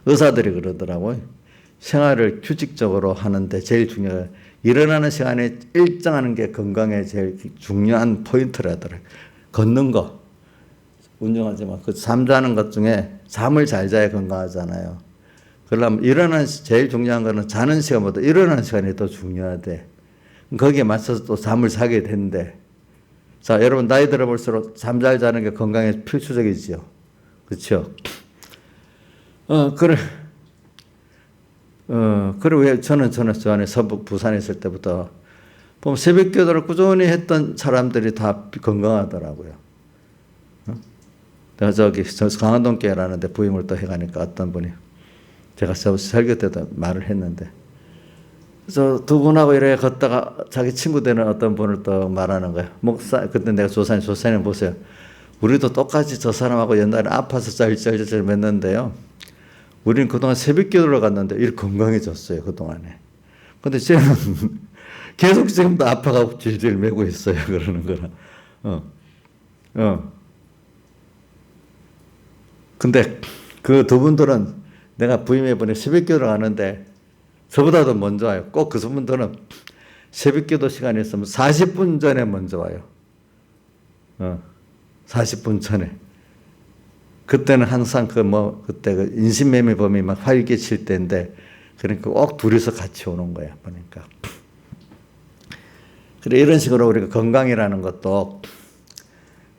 의사들이 그러더라고요. 생활을 규칙적으로 하는데 제일 중요해요. 일어나는 시간에 일정하는 게 건강에 제일 중요한 포인트라더라고요. 걷는 거, 운동하지만 그 잠자는 것 중에 잠을 잘 자야 건강하잖아요. 그러려면 제일 중요한 거는 자는 시간보다 일어나는 시간이 더 중요하대. 거기에 맞춰서 또 잠을 자게 된대. 자, 여러분 나이 들어볼수록 잠 잘 자는 게 건강에 필수적이지요. 그렇죠? 그리고 왜 저는 부산에 있을 때부터 보면 새벽 기도를 꾸준히 했던 사람들이 다 건강하더라고요. 내가 저 강원동 교회라는데 부임을 또 해가니까 어떤 분이 제가 설교 때도 말을 했는데 저 두 분하고 이렇게 걷다가 자기 친구 되는 어떤 분을 또 말하는 거예요. 목사, 그때 내가 조사님 보세요. 우리도 똑같이 저 사람하고 옛날에 아파서 짤짤짤 맸는데요. 우리는 그동안 새벽 기도를 갔는데 이렇게 건강해졌어요, 그동안에. 근데 쟤는 계속 지금도 아파가고 질질 매고 있어요, 그러는 거라. 근데 그 두 분들은 내가 부임해보니 새벽 기도를 가는데 저보다도 먼저 와요. 꼭 그 분들은 새벽 기도 시간이 있으면 40분 전에 먼저 와요. 40분 전에. 그때는 항상 그때 그 인신매매범이 막 활개칠 때인데, 그러니까 꼭 둘이서 같이 오는 거야, 보니까. 그래, 이런 식으로 우리가 건강이라는 것도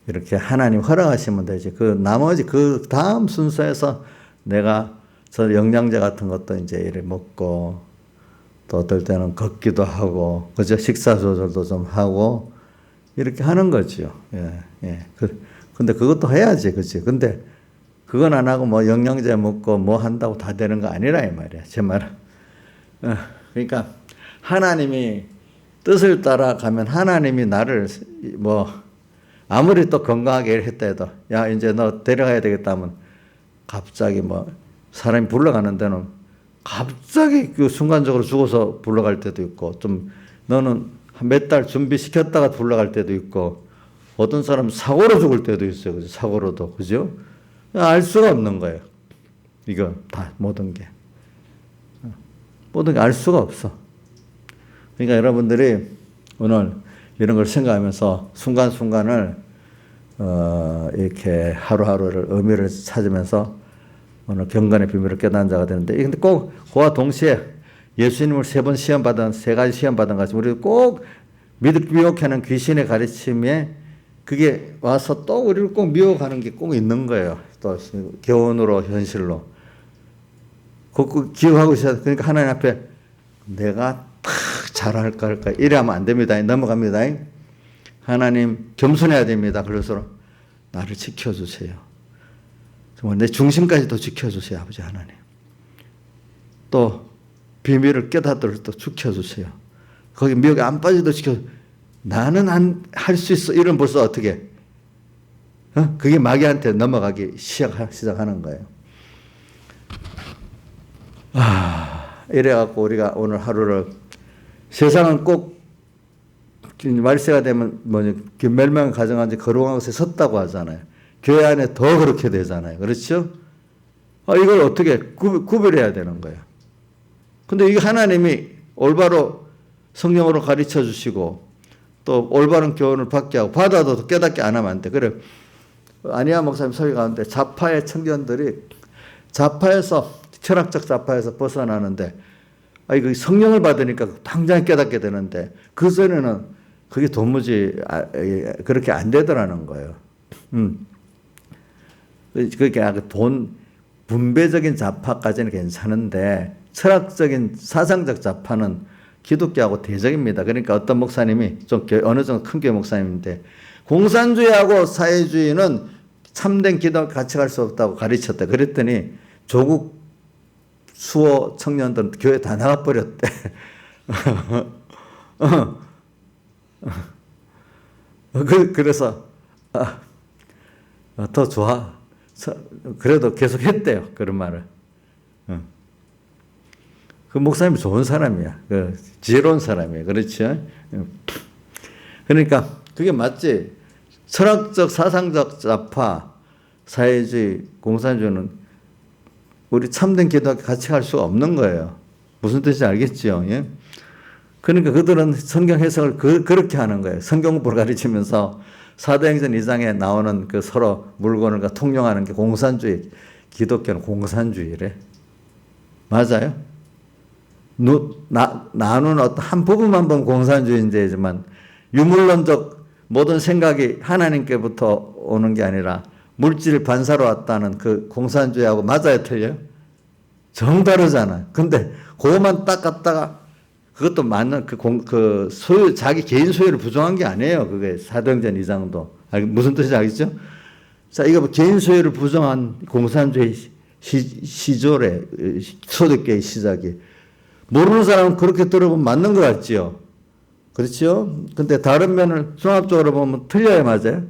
이렇게 하나님 허락하시면 되지. 그 나머지 그 다음 순서에서 내가 저 영양제 같은 것도 이제 이렇게 먹고, 또 어떨 때는 걷기도 하고, 그죠? 식사 조절도 좀 하고, 이렇게 하는 거죠. 예. 근데 그것도 해야지, 그치? 근데 그건 안 하고 뭐 영양제 먹고 뭐 한다고 다 되는 거 아니라 이 말이야. 제 말은. 그러니까 하나님이 뜻을 따라가면 하나님이 나를 뭐 아무리 또 건강하게 했다 해도 야, 이제 너 데려가야 되겠다 하면 갑자기 뭐 사람이 불러가는 데는 갑자기 그 순간적으로 죽어서 불러갈 때도 있고, 좀 너는 몇 달 준비시켰다가 불러갈 때도 있고, 어떤 사람은 사고로 죽을 때도 있어요. 그죠? 사고로도. 그죠? 알 수가 없는 거예요. 이거 다 모든 게 알 수가 없어. 그러니까 여러분들이 오늘 이런 걸 생각하면서 순간순간을 이렇게 하루하루를 의미를 찾으면서 오늘 경건의 비밀을 깨닫는 자가 되는데, 근데 꼭 그와 동시에 예수님을 3번 시험 받은, 3가지 시험 받은 것같이 우리 꼭 미혹하는 귀신의 가르침에 그게 와서 또 우리를 꼭 미혹하는 게 꼭 있는 거예요. 또 교훈으로, 현실로. 그거 기억하고 있어야. 그러니까 하나님 앞에 내가 탁 잘할까 할까 이래하면 안 됩니다. 넘어갑니다. 하나님 겸손해야 됩니다. 그래서 나를 지켜주세요. 정말 내 중심까지도 지켜주세요. 아버지 하나님. 또 비밀을 깨닫도록 또 지켜주세요. 거기 미혹에 안 빠지도 나는 안 할 수 있어. 이런 벌써 어떻게? 그게 마귀한테 넘어가기 시작하는 거예요. 이래갖고 우리가 오늘 하루를, 세상은 꼭 말세가 되면 멸망을 가정한 지 거룩한 곳에 섰다고 하잖아요. 교회 안에 더 그렇게 되잖아요. 그렇죠? 이걸 어떻게 구별해야 되는 거예요. 근데 이게 하나님이 올바로 성령으로 가르쳐 주시고 또 올바른 교훈을 받게 하고 받아도 깨닫게 안 하면 안 돼. 그래. 아니야 목사님 설교 가운데 좌파의 청년들이 철학적 좌파에서 벗어나는데, 이거 성령을 받으니까 당장 깨닫게 되는데, 그전에는 그게 도무지 그렇게 안 되더라는 거예요. 그게 분배적인 좌파까지는 괜찮은데, 철학적인 사상적 좌파는 기독교하고 대적입니다. 그러니까 어떤 목사님이 좀 어느 정도 큰 교회 목사님인데, 공산주의하고 사회주의는 참된 기독 같이 갈 수 없다고 가르쳤다. 그랬더니 조국 수호 청년들은 교회 다 나가버렸대. 그래서 더 좋아. 그래도 계속 했대요. 그런 말을. 그 목사님이 좋은 사람이야. 지혜로운 사람이야. 그렇죠? 그러니까 그게 맞지. 철학적, 사상적 좌파, 사회주의, 공산주의는 우리 참된 기독교 같이 갈 수가 없는 거예요. 무슨 뜻인지 알겠죠? 예? 그러니까 그들은 성경 해석을 그렇게 하는 거예요. 성경 공부를 가르치면서 사도행전 2장에 나오는 그 서로 물건을 통용하는 게 공산주의, 기독교는 공산주의래. 맞아요? 나누는 어떤 한 부분만 보면 공산주의인데지만 유물론적 모든 생각이 하나님께부터 오는 게 아니라 물질 반사로 왔다는 그 공산주의하고 맞아요, 틀려요? 정 다르잖아요. 근데 그것만 딱 갖다가 그것도 맞는 그 소유, 자기 개인 소유를 부정한 게 아니에요. 그게 사도행전 2장도. 무슨 뜻인지 알겠죠? 자, 이거 뭐 개인 소유를 부정한 공산주의 시조래, 초대교회 시작이. 모르는 사람은 그렇게 들어보면 맞는 것 같지요. 그렇죠? 근데 다른 면을 종합적으로 보면 틀려야 맞아요?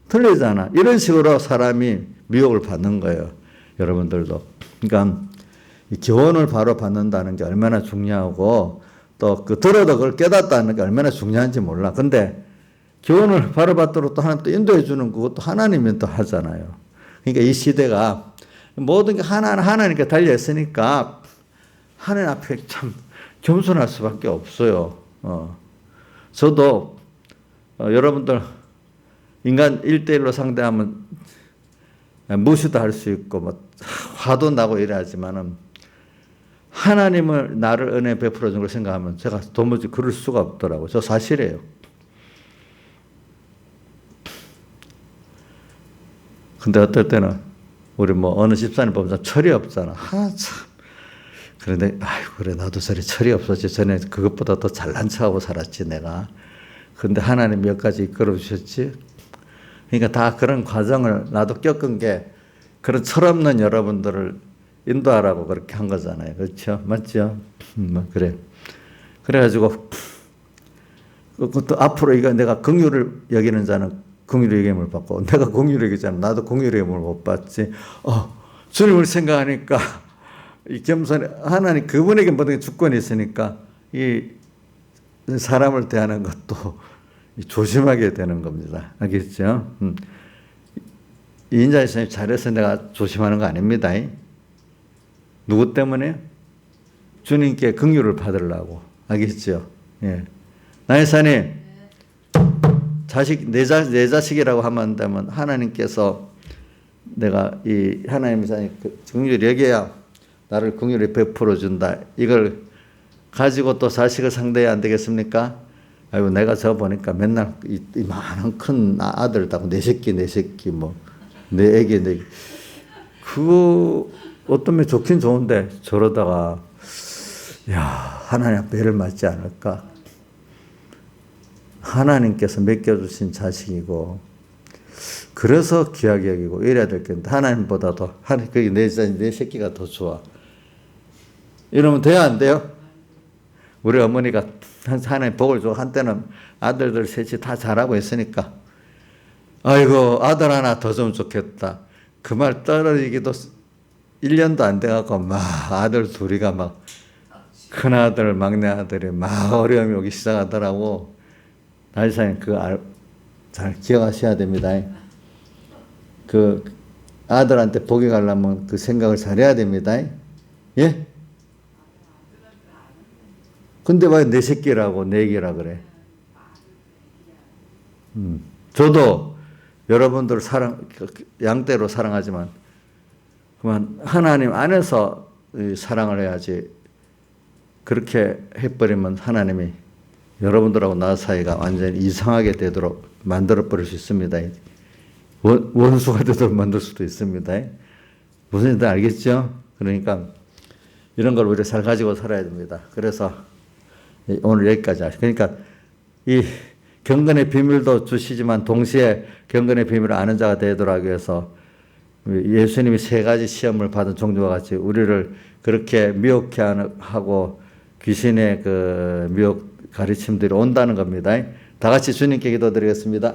틀리잖아. 이런 식으로 사람이 미혹을 받는 거예요. 여러분들도. 그러니까 이 교훈을 바로 받는다는 게 얼마나 중요하고 또 그 들어도 그걸 깨닫다는 게 얼마나 중요한지 몰라. 근데 교훈을 바로 받도록 또 하나님 또 인도해 주는 그것도 하나님이 또 하잖아요. 그러니까 이 시대가 모든 게 하나님께 달려 있으니까 하나님 앞에 참 겸손할 수밖에 없어요. 저도 여러분들 인간 1대1로 상대하면 무시도 할 수 있고 뭐 화도 나고 이래야지만은 하나님을 나를 은혜 베풀어 준 걸 생각하면 제가 도무지 그럴 수가 없더라고요. 저 사실이에요. 근데 어떨 때는 우리 뭐 어느 집사님 보면 철이 없잖아. 참. 그런데 아이고 그래 나도 저리 철이 없었지. 전에 그것보다 더 잘난 척하고 살았지 내가. 근데 하나님 몇 가지 이끌어 주셨지. 그러니까 다 그런 과정을 나도 겪은 게 그런 철없는 여러분들을 인도하라고 그렇게 한 거잖아요. 그렇죠? 맞죠? 그래. 그래가지고 또 앞으로 이거 내가 긍휼을 여기는 자는 긍휼의 여김을 받고 내가 긍휼을 여기잖아. 나도 긍휼의 여김을 못 받지. 주님을 생각하니까 이 겸손 하나님 그분에게 모든 주권이 있으니까 이 사람을 대하는 것도 조심하게 되는 겁니다. 알겠죠? 이인자 이사님 잘해서 내가 조심하는 거 아닙니다. 누구 때문에? 주님께 긍휼을 받으려고. 알겠죠? 예. 나이사님, 자식, 내 자식이라고 하면 되면 하나님께서 내가 이 하나님 사님 긍휼히 여겨야 나를 긍휼히 베풀어 준다. 이걸 가지고 또 자식을 상대해야 안 되겠습니까? 아이고, 내가 저 보니까 맨날 이 많은 큰 아들 따고 내 새끼, 뭐, 내 애기. 그거 어떤 면 좋긴 좋은데 저러다가, 야, 하나님 앞에 애를 맞지 않을까? 하나님께서 맡겨주신 자식이고, 그래서 귀하게 여기고 이래야 될 텐데, 하나님보다도, 그게 내 새끼가 더 좋아. 이러면 돼야 안 돼요? 우리 어머니가 하나님 복을 주고 한때는 아들들 셋이 다 잘하고 있으니까, 아이고, 아들 하나 더 좀 좋겠다. 그 말 떨어지기도 1년도 안 돼갖고, 막 아들 둘이가 막, 큰아들, 막내아들이 막 어려움이 오기 시작하더라고. 나이사님 잘 기억하셔야 됩니다. 그 아들한테 복이 가려면 그 생각을 잘해야 됩니다. 예? 근데 왜 내 새끼라고 내 얘기라 그래? 저도 여러분들 양대로 사랑하지만 그만 하나님 안에서 사랑을 해야지. 그렇게 해버리면 하나님이 여러분들하고 나 사이가 완전히 이상하게 되도록 만들어버릴 수 있습니다. 원수가 되도록 만들 수도 있습니다. 무슨 일인지 알겠죠? 그러니까 이런 걸 우리가 잘 가지고 살아야 됩니다. 그래서 오늘 여기까지 하시죠. 그러니까 이 경건의 비밀도 주시지만 동시에 경건의 비밀을 아는 자가 되도록 하기 위해서 예수님이 3가지 시험을 받은 종류와 같이 우리를 그렇게 미혹해 하고 귀신의 그 미혹 가르침들이 온다는 겁니다. 다 같이 주님께 기도드리겠습니다.